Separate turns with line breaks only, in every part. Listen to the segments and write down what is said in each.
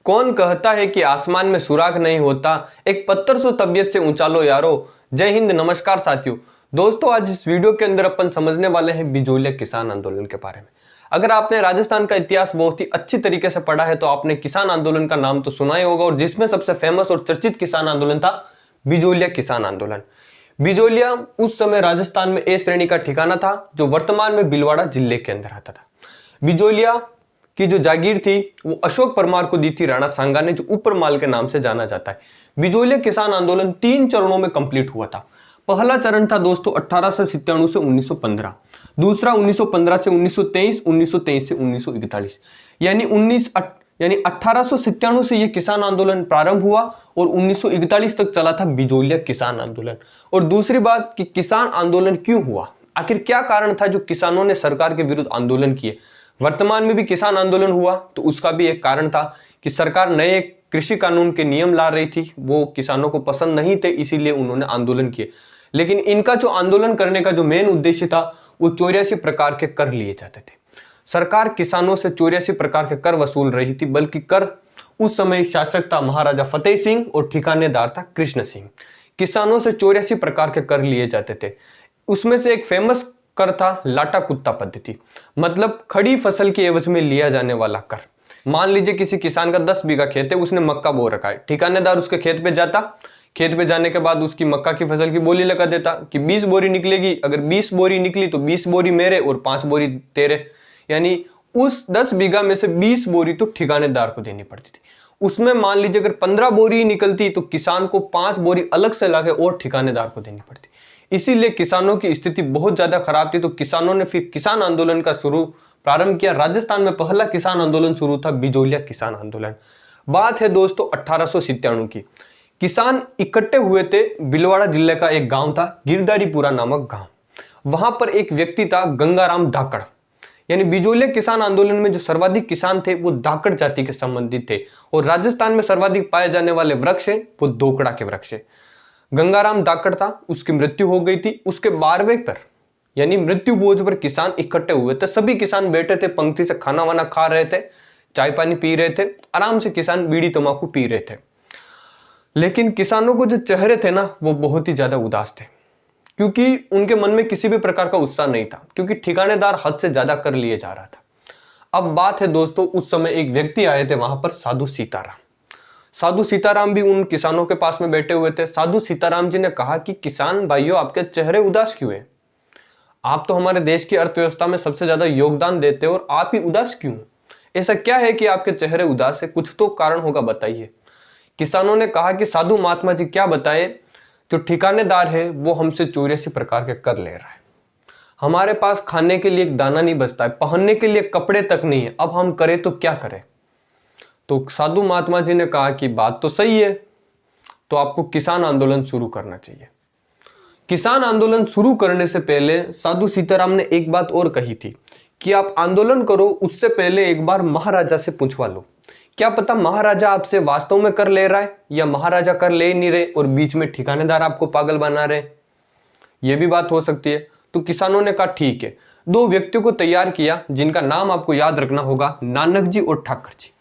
कौन कहता है कि आसमान में सुराग नहीं होता, एक पत्थर सो तबीयत से ऊंचा लो यारो। जय हिंद, नमस्कार साथियों। दोस्तों, आज इस वीडियो के अंदर अपन समझने वाले हैं बिजोलिया किसान आंदोलन के बारे में। अगर आपने राजस्थान का इतिहास बहुत ही अच्छी तरीके से पढ़ा है तो आपने किसान आंदोलन का नाम तो सुना ही होगा, और जिसमें सबसे फेमस और चर्चित किसान आंदोलन था बिजोलिया किसान आंदोलन। बिजोलिया उस समय राजस्थान में ए श्रेणी का ठिकाना था, जो वर्तमान में भीलवाड़ा जिले के अंदर आता था। बिजोलिया की जो जागीर थी वो अशोक परमार को दी थी राणा सांगा ने, जो ऊपर माल के नाम से जाना जाता है। बिजोलिया किसान आंदोलन 3 चरणों में कंप्लीट हुआ था। पहला चरण था दोस्तों 1897 से 1915, दूसरा 1915 से 1923, 1923 से 1941, यानी 1897 से यह किसान आंदोलन प्रारंभ हुआ और 1941 तक चला था बिजोलिया किसान आंदोलन। और दूसरी बात कि किसान आंदोलन क्यों हुआ, आखिर क्या कारण था जो किसानों ने सरकार के विरुद्ध आंदोलन किए। वर्तमान में भी किसान आंदोलन हुआ तो उसका भी एक कारण था कि सरकार नए कृषि कानून के नियम ला रही थी, वो किसानों को पसंद नहीं थे, इसीलिए उन्होंने आंदोलन किए। लेकिन इनका जो आंदोलन करने का जो मेन उद्देश्य था वो 84 प्रकार के कर लिए जाते थे। सरकार किसानों से 84 प्रकार के कर वसूल रही थी, बल्कि कर उस समय शासक था महाराजा फतेह सिंह और ठिकानेदार था कृष्ण सिंह। किसानों से 84 प्रकार के कर लिए जाते थे। उसमें से एक फेमस कर था लाटा कुत्ता पद्धति, मतलब खड़ी फसल की एवज में लिया जाने वाला कर। मान लीजिए किसी किसान का 10 बीघा खेत है, उसने मक्का बो रखा है। ठिकानेदार उसके खेत पे जाता, खेत पे जाने के बाद उसकी मक्का की फसल की बोली लगा देता कि 20 बोरी निकलेगी। अगर 20 बोरी निकली तो 20 बोरी मेरे और 5 बोरी तेरे, यानी उस 10 बीघा में से 20 बोरी तो ठिकानेदार को देनी पड़ती थी। उसमें मान लीजिए अगर 15 बोरी निकलती तो किसान को 5 बोरी अलग से लाके और ठिकानेदार को देनी पड़ती। इसीलिए किसानों की स्थिति बहुत ज्यादा खराब थी। तो किसानों ने फिर किसान आंदोलन का प्रारंभ किया। राजस्थान में पहला किसान आंदोलन शुरू था बिजोलिया किसान आंदोलन। बात है दोस्तों 1897 की। किसान इकट्ठे हुए थे। भीलवाड़ा जिले का एक गांव था गिरधारीपुरा नामक गांव। वहां पर एक व्यक्ति था गंगाराम धाकड़, यानी बिजोलिया किसान आंदोलन में जो सर्वाधिक किसान थे वो धाकड़ जाति के संबंधित थे। और राजस्थान में सर्वाधिक पाए जाने वाले वृक्ष है वो दोकड़ा के वृक्ष है। गंगाराम धाकड़ था, उसकी मृत्यु हो गई थी। उसके 12वें पर यानी मृत्यु भोज पर किसान इकट्ठे हुए थे। सभी किसान बैठे थे, पंक्ति से खाना वाना खा रहे थे, चाय पानी पी रहे थे, आराम से किसान बीड़ी तंबाकू पी रहे थे। लेकिन किसानों को जो चेहरे थे ना वो बहुत ही ज्यादा उदास थे, क्योंकि उनके मन में किसी भी प्रकार का उत्साह नहीं था, क्योंकि ठिकानेदार हद से ज्यादा कर लिए जा रहा था। अब बात है दोस्तों, उस समय एक व्यक्ति आए थे वहां पर, साधु सीताराम। साधु सीताराम भी उन किसानों के पास में बैठे हुए थे। साधु सीताराम जी ने कहा कि किसान भाइयों, आपके चेहरे उदास क्यों है? आप तो हमारे देश की अर्थव्यवस्था में सबसे ज्यादा योगदान देते हो और आप ही उदास क्यों? ऐसा क्या है कि आपके चेहरे उदास है? कुछ तो कारण होगा, बताइए। किसानों ने कहा कि साधु महात्मा जी क्या बताए, जो ठिकानेदार है वो हमसे 84 प्रकार के कर ले रहा है। हमारे पास खाने के लिए एक दाना नहीं बचता है, पहनने के लिए कपड़े तक नहीं है। अब हम करें तो क्या करें? तो साधु महात्मा जी ने कहा कि बात तो सही है, तो आपको किसान आंदोलन शुरू करना चाहिए। किसान आंदोलन शुरू करने से पहले साधु सीताराम ने एक बात और कही थी कि आप आंदोलन करो, उससे पहले एक बार महाराजा से पूछवा लो। क्या पता महाराजा आपसे वास्तव में कर ले रहा है या महाराजा कर ले नहीं रहे और बीच में ठिकानेदार आपको पागल बना रहे, यह भी बात हो सकती है। तो किसानों ने कहा ठीक है। 2 व्यक्तियों को तैयार किया जिनका नाम आपको याद रखना होगा, नानक जी और ठाकर जी।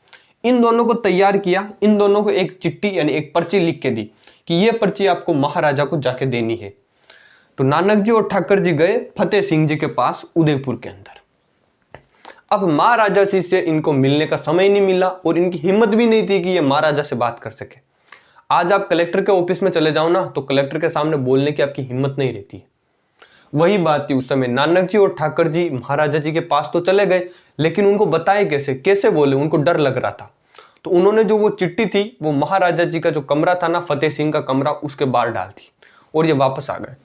इन दोनों को तैयार किया। इन दोनों को एक चिट्ठी यानी एक पर्ची लिख के दी कि यह पर्ची आपको महाराजा को जाके देनी है। तो नानक जी और ठाकर जी गए फतेह सिंह जी के पास उदयपुर के अंदर। अब महाराजा जी से इनको मिलने का समय नहीं मिला और इनकी हिम्मत भी नहीं थी कि ये महाराजा से बात कर सके। आज आप कलेक्टर के ऑफिस में चले जाओ ना, तो कलेक्टर के सामने बोलने की आपकी हिम्मत नहीं रहती है। वही बात थी उस समय। नानक जी और ठाकर जी महाराजा जी के पास तो चले गए, लेकिन उनको बताए कैसे बोले, उनको डर लग रहा था। तो उन्होंने जो वो चिट्ठी थी वो महाराजा जी का जो कमरा था ना, फतेह सिंह का कमरा, उसके बाहर डाल दी और ये वापस आ गए।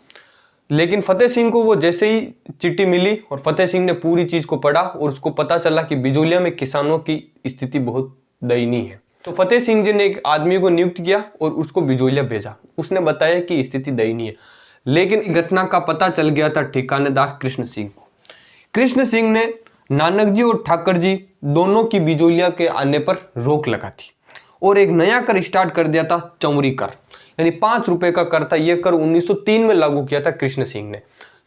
लेकिन फतेह सिंह को वो जैसे ही चिट्ठी मिली और फतेह सिंह ने पूरी चीज को पढ़ा और उसको पता चला कि बिजोलिया में किसानों की स्थिति बहुत दयनीय है। तो फतेह सिंह जी ने एक आदमी को नियुक्त किया और उसको बिजोलिया भेजा। उसने बताया कि स्थिति दयनीय है। लेकिन घटना का पता चल गया था ठिकानेदार कृष्ण सिंह को। कृष्ण सिंह ने नानक जी और ठाकर जी दोनों की बिजोलिया के आने पर रोक लगा थी और एक नया कर स्टार्ट कर दिया था, चौरी कर, यानी 5 रुपए का कर था। यह कर 1903 में लागू किया था कृष्ण सिंह ने।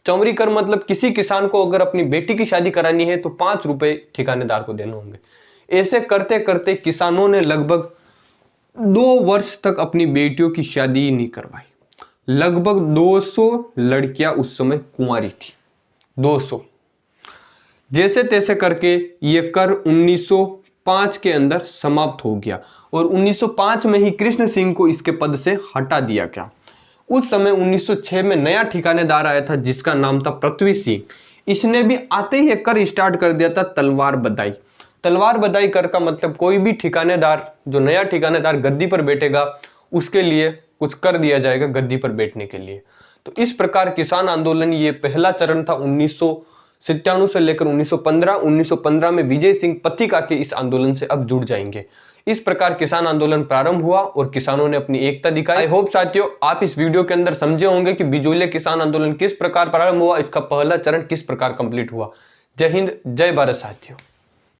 चौरी कर मतलब किसी किसान को अगर अपनी बेटी की शादी करानी है तो 5 रुपए ठिकानेदार को देने होंगे। ऐसे करते करते किसानों ने लगभग 2 वर्ष तक अपनी बेटियों की शादी नहीं करवाई। लगभग 200 लड़कियां उस समय कुंवारी थी, 200। जैसे तैसे करके ये कर 1905 के अंदर समाप्त हो गया और 1905 में ही कृष्ण सिंह को इसके पद से हटा दिया गया। उस समय 1906 में नया ठिकानेदार आया था जिसका नाम था पृथ्वी सिंह। इसने भी आते ही एक कर स्टार्ट कर दिया था तलवार बधाई। तलवार बधाई कर का मतलब कोई भी ठिकानेदार, जो नया ठिकानेदार गद्दी पर बैठेगा उसके लिए कुछ कर दिया जाएगा गद्दी पर बैठने के लिए। तो इस प्रकार किसान आंदोलन ये पहला चरण था 1997 से लेकर 1915 में विजय सिंह पथिका के इस आंदोलन से अब जुड़ जाएंगे। इस प्रकार किसान आंदोलन प्रारंभ हुआ और किसानों ने अपनी एकता दिखाई। आई होप साथियों आप इस वीडियो के अंदर समझे होंगे कि बिजोलिया किसान आंदोलन किस प्रकार प्रारंभ हुआ, इसका पहला चरण किस प्रकार कंप्लीट हुआ। जय हिंद, जय भारत साथियों।